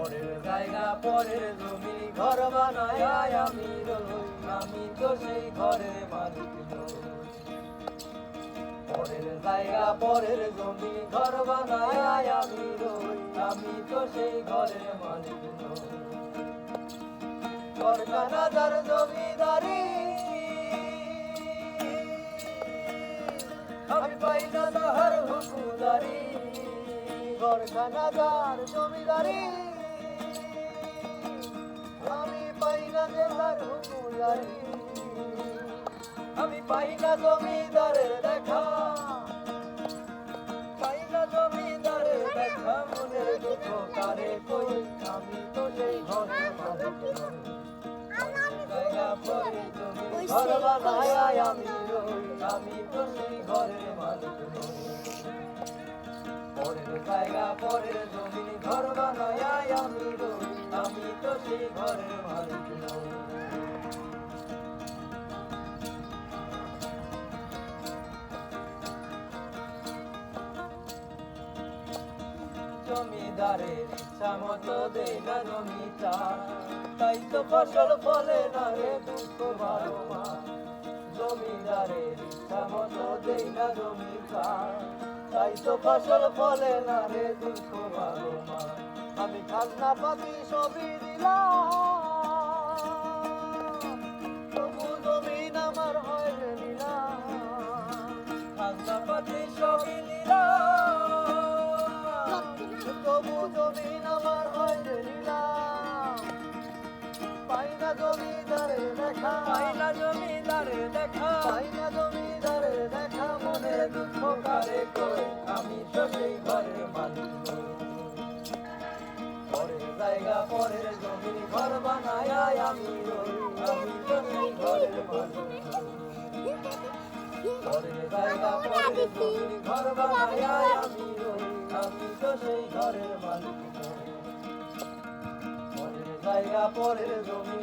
পরের জায়গা পরের জমি ঘর বানায় আমি রই, আমি তো সেই ঘরের মালিক নই। পরের জায়গা পরের জমি ঘর বানায় আমি রই, আমি তো সেই ঘরের মালিক নই। ঘরখানা যার জমিদারি আমি পাই না তাহার হুকুমদারি। ঘরখানা যার জমিদারি আমি পাই না তাহার হুকুমদারি। আমি পাই না জমিদারের দেখা, পাই না জমিদারের দেখা। মনের দুঃখ কারে কই, আমি তো সেই ঘরের মালিক নই। জায়গা পরে জমি ঘর বানায় আমি রই, আমি তো সেই ঘরের মালিক নই। পরের জায়গা পরের জমি ঘর বানায় আমি রই, আমি তো সেই ঘরের মালিক নই। জমিদারের ইচ্ছা মতো দেয় না জমি চাষ, তাই তো ফসল ফলে না রে দুঃখ বারো মাস। জমিদারের ইচ্ছা মতো দেয় না জমি চাষ, তাই তো ফসল ফলে না রে দুঃখ বারো মাস। আমি খাজনা পাতি সবই দিলাম, তবু জমিন আমার হয় রে নিলাম। খাজনা পাতি সবই দিলাম, তবু জমিন আমার হয় রে নিলাম। পাই না জমিদারের দেখা, পাই না জমিদারের দেখা, পাই না জমিদারের দেখা। মনে দুঃখ কারে কই, আমি তো সেই ঘরের মালিক নই। পরের জায়গা পরের জমি ঘর বানায় আমি রই, আমি তো সেই ঘরের মালিক নই। পরের জায়গা পরের জমি ঘর বানায় আমি রই, আমি তো সেই ঘরের মালিক নই। পরের জায়গা পরের জমি